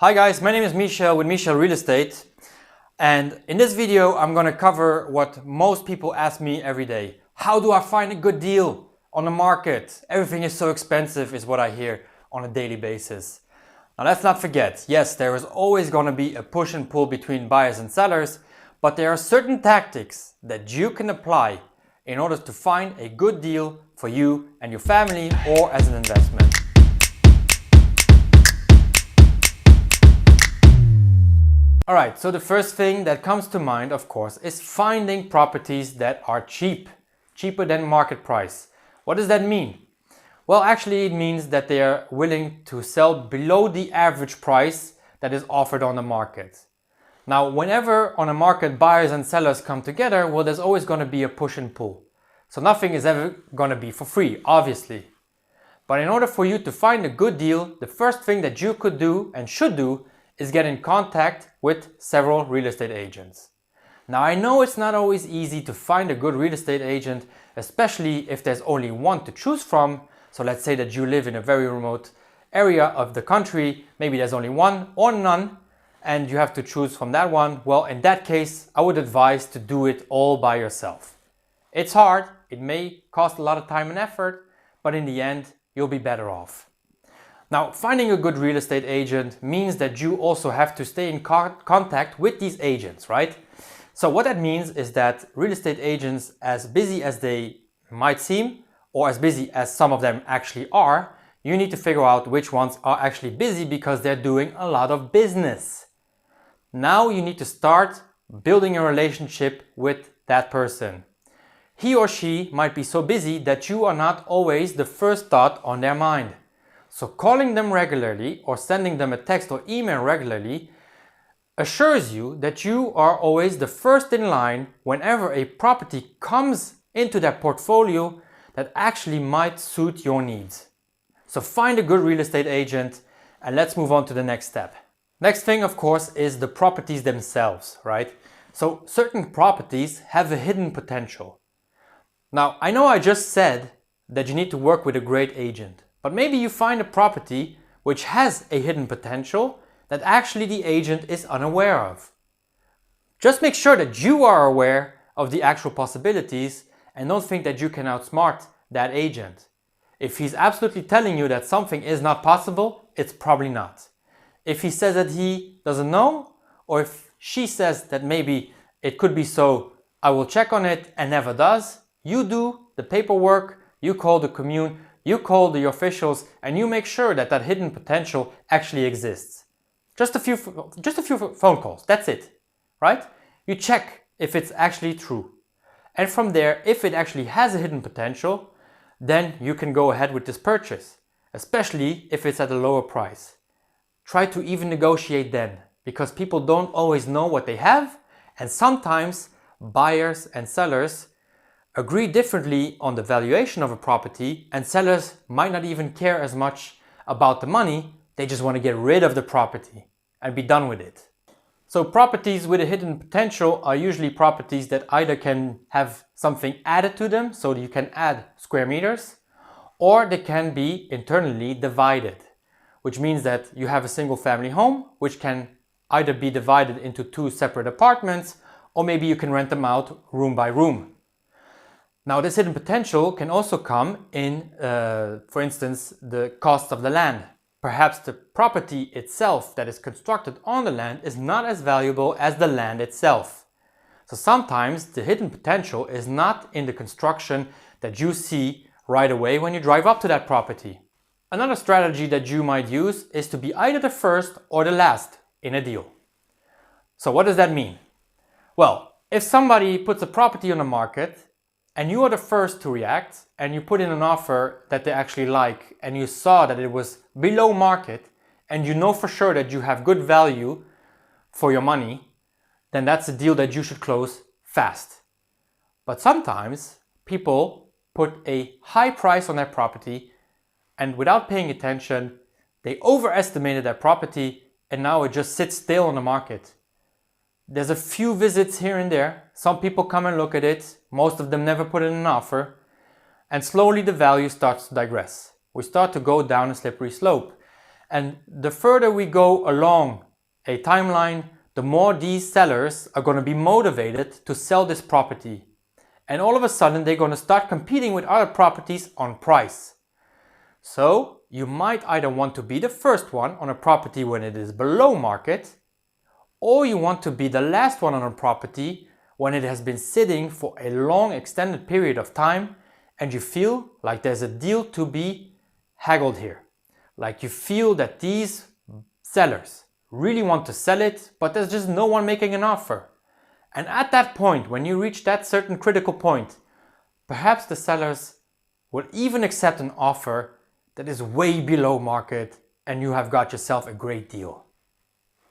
Hi guys, my name is Michel with Michel Real Estate, and in this video I'm going to cover what most people ask me every day. How do I find a good deal on the market? Everything is so expensive is what I hear on a daily basis. Now let's not forget, yes, there is always going to be a push and pull between buyers and sellers, but there are certain tactics that you can apply in order to find a good deal for you and your family or as an investment. Alright, so the first thing that comes to mind, of course, is finding properties that are cheap, cheaper than market price. What does that mean? Well, actually it means that they are willing to sell below the average price that is offered on the market. Now, whenever on a market buyers and sellers come together, well, there's always going to be a push and pull. So nothing is ever going to be for free, obviously. But in order for you to find a good deal, the first thing that you could do and should do is get in contact with several real estate agents. Now, I know it's not always easy to find a good real estate agent, especially if there's only one to choose from. So let's say that you live in a very remote area of the country, maybe there's only one or none, and you have to choose from that one. Well, in that case, I would advise to do it all by yourself. It's hard, it may cost a lot of time and effort, but in the end, you'll be better off. Now, finding a good real estate agent means that you also have to stay in contact with these agents, right? So what that means is that real estate agents, as busy as they might seem, or as busy as some of them actually are, you need to figure out which ones are actually busy because they're doing a lot of business. Now you need to start building a relationship with that person. He or she might be so busy that you are not always the first thought on their mind. So calling them regularly or sending them a text or email regularly assures you that you are always the first in line whenever a property comes into their portfolio that actually might suit your needs. So find a good real estate agent and let's move on to the next step. Next thing, of course, is the properties themselves, right? So certain properties have a hidden potential. Now, I know I just said that you need to work with a great agent. But maybe you find a property which has a hidden potential that actually the agent is unaware of. Just make sure that you are aware of the actual possibilities and don't think that you can outsmart that agent. If he's absolutely telling you that something is not possible, it's probably not. If he says that he doesn't know, or if she says that maybe it could be so, I will check on it and never does, you do the paperwork, you call the commune, you call the officials and you make sure that that hidden potential actually exists. Just a few phone calls, that's it, right? You check if it's actually true. And from there, if it actually has a hidden potential, then you can go ahead with this purchase, especially if it's at a lower price. Try to even negotiate then, because people don't always know what they have, and sometimes buyers and sellers agree differently on the valuation of a property, and sellers might not even care as much about the money, they just want to get rid of the property and be done with it. So properties with a hidden potential are usually properties that either can have something added to them, so you can add square meters, or they can be internally divided, which means that you have a single family home which can either be divided into two separate apartments, or maybe you can rent them out room by room. Now, this hidden potential can also come in, for instance, the cost of the land. Perhaps the property itself that is constructed on the land is not as valuable as the land itself. So sometimes the hidden potential is not in the construction that you see right away when you drive up to that property. Another strategy that you might use is to be either the first or the last in a deal. So what does that mean? Well, if somebody puts a property on the market and you are the first to react and you put in an offer that they actually like and you saw that it was below market and you know for sure that you have good value for your money, then that's a deal that you should close fast. But sometimes people put a high price on their property and without paying attention, they overestimated their property and now it just sits still on the market. There's a few visits here and there, some people come and look at it, most of them never put in an offer, and slowly the value starts to digress. We start to go down a slippery slope. And the further we go along a timeline, the more these sellers are going to be motivated to sell this property. And all of a sudden they're going to start competing with other properties on price. So you might either want to be the first one on a property when it is below market, or you want to be the last one on a property when it has been sitting for a long extended period of time and you feel like there's a deal to be haggled here. Like you feel that these sellers really want to sell it, but there's just no one making an offer. And at that point, when you reach that certain critical point, perhaps the sellers will even accept an offer that is way below market and you have got yourself a great deal.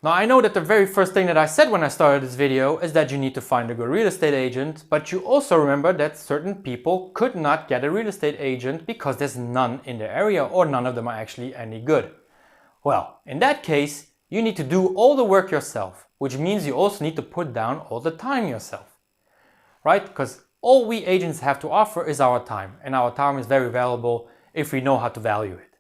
Now I know that the very first thing that I said when I started this video is that you need to find a good real estate agent, but you also remember that certain people could not get a real estate agent because there's none in the area or none of them are actually any good. Well, in that case, you need to do all the work yourself, which means you also need to put down all the time yourself, right? Because all we agents have to offer is our time, and our time is very valuable if we know how to value it.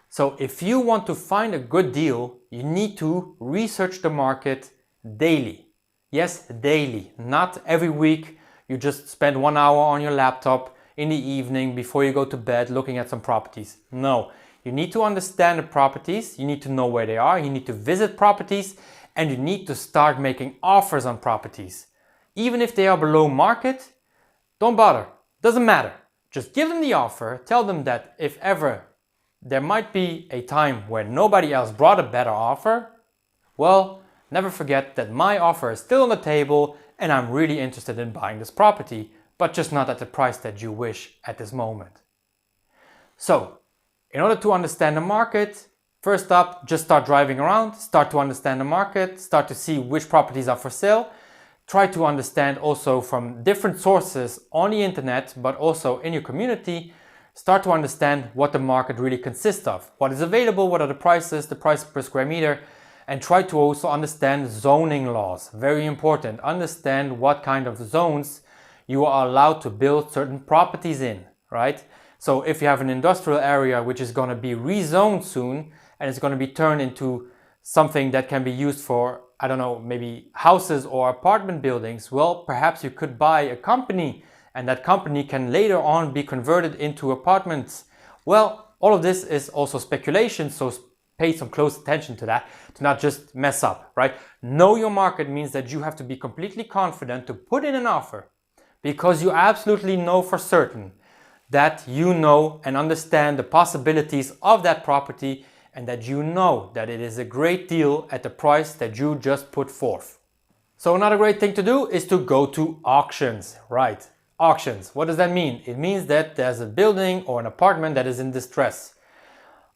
So if you want to find a good deal, you need to research the market daily. Yes, daily, not every week. You just spend 1 hour on your laptop in the evening before you go to bed looking at some properties. No, you need to understand the properties, you need to know where they are, you need to visit properties, and you need to start making offers on properties. Even if they are below market, don't bother, doesn't matter. Just give them the offer, tell them that if ever there might be a time where nobody else brought a better offer, well, never forget that my offer is still on the table and I'm really interested in buying this property, but just not at the price that you wish at this moment. So, in order to understand the market, first up, just start driving around, start to understand the market, start to see which properties are for sale. Try to understand also from different sources on the internet, but also in your community, start to understand what the market really consists of. What is available, what are the prices, the price per square meter, and try to also understand zoning laws. Very important. Understand what kind of zones you are allowed to build certain properties in, right? So if you have an industrial area which is going to be rezoned soon and it's going to be turned into something that can be used for, I don't know, maybe houses or apartment buildings, well, perhaps you could buy a company and that company can later on be converted into apartments. Well, all of this is also speculation, so pay some close attention to that, to not just mess up, right? Know your market means that you have to be completely confident to put in an offer because you absolutely know for certain that you know and understand the possibilities of that property and that you know that it is a great deal at the price that you just put forth. So another great thing to do is to go to auctions, right? Auctions, what does that mean? It means that there's a building or an apartment that is in distress.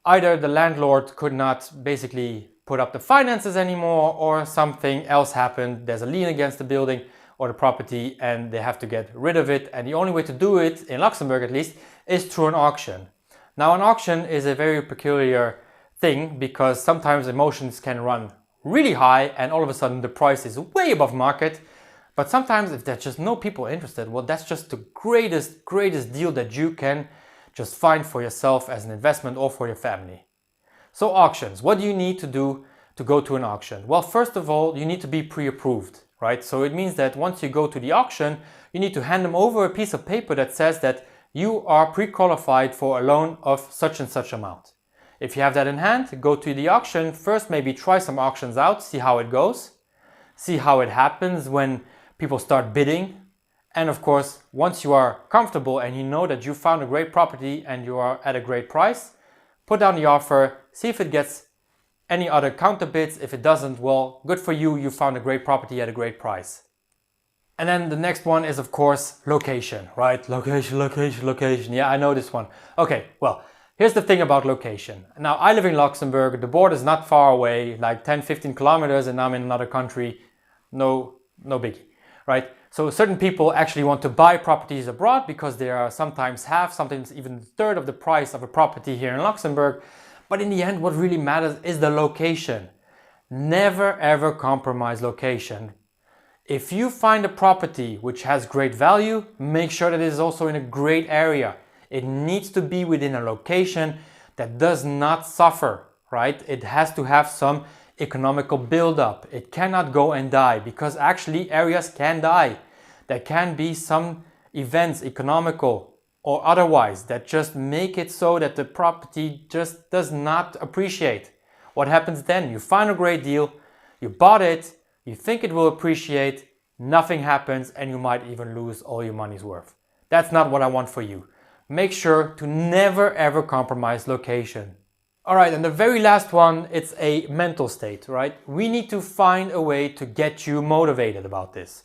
Either the landlord could not basically put up the finances anymore or something else happened, there's a lien against the building or the property and they have to get rid of it, and the only way to do it, in Luxembourg at least, is through an auction. Now an auction is a very peculiar thing because sometimes emotions can run really high and all of a sudden the price is way above market. But sometimes if there's just no people interested, well, that's just the greatest deal that you can just find for yourself as an investment or for your family. So auctions, what do you need to do to go to an auction? Well, first of all, you need to be pre-approved, right? So it means that once you go to the auction, you need to hand them over a piece of paper that says that you are pre-qualified for a loan of such and such amount. If you have that in hand, go to the auction. First, maybe try some auctions out, see how it goes, see how it happens when people start bidding. And of course, once you are comfortable and you know that you found a great property and you are at a great price, put down the offer, see if it gets any other counter bids. If it doesn't, well, good for you, you found a great property at a great price. And then the next one is of course location, right? Location. Yeah, I know this one. Okay, well, here's the thing about location. Now, I live in Luxembourg, the border is not far away, like 10-15 kilometers, and I'm in another country, no biggie. Right? So certain people actually want to buy properties abroad because they are sometimes half, sometimes even a third of the price of a property here in Luxembourg. But in the end, what really matters is the location. Never ever compromise location. If you find a property which has great value, make sure that it is also in a great area. It needs to be within a location that does not suffer, right? It has to have some economical build-up. It cannot go and die, because actually areas can die. There can be some events, economical or otherwise, that just make it so that the property just does not appreciate. What happens then? You find a great deal, you bought it, you think it will appreciate, nothing happens, and you might even lose all your money's worth. That's not what I want for you. Make sure to never ever compromise location. Alright, and the very last one, it's a mental state, right? We need to find a way to get you motivated about this.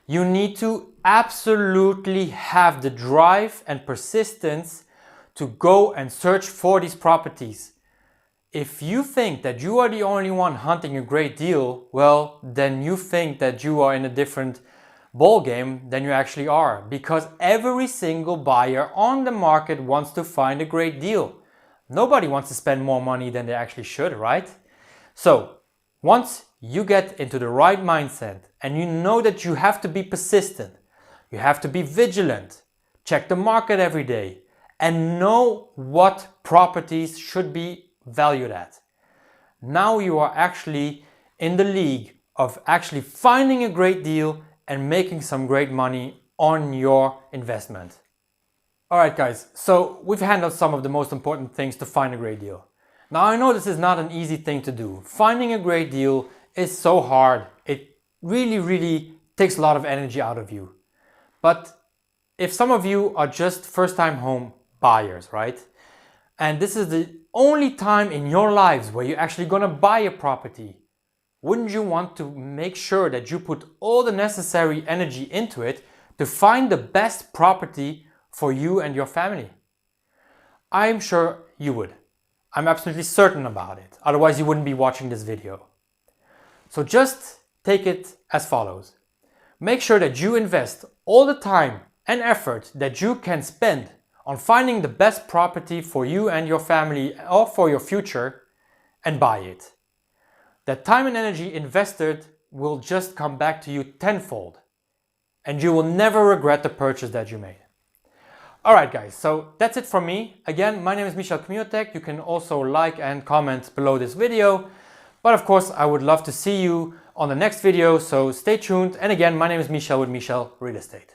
You need to absolutely have the drive and persistence to go and search for these properties. If you think that you are the only one hunting a great deal, well, then you think that you are in a different ball game than you actually are, because every single buyer on the market wants to find a great deal. Nobody wants to spend more money than they actually should, right? So once you get into the right mindset and you know that you have to be persistent, you have to be vigilant, check the market every day, and know what properties should be valued at. Now you are actually in the league of actually finding a great deal and making some great money on your investment. Alright guys, so we've handled some of the most important things to find a great deal. Now I know this is not an easy thing to do. Finding a great deal is so hard. It really takes a lot of energy out of you. But if some of you are just first-time home buyers, right? And this is the only time in your lives where you're actually gonna buy a property, wouldn't you want to make sure that you put all the necessary energy into it to find the best property for you and your family? I'm sure you would. I'm absolutely certain about it. Otherwise you wouldn't be watching this video. So just take it as follows. Make sure that you invest all the time and effort that you can spend on finding the best property for you and your family or for your future, and buy it. That time and energy invested will just come back to you tenfold, and you will never regret the purchase that you made. Alright guys, so that's it from me. Again, my name is Michel Kmiotek. You can also like and comment below this video. But of course, I would love to see you on the next video, so stay tuned. And again, my name is Michel with Michel Real Estate.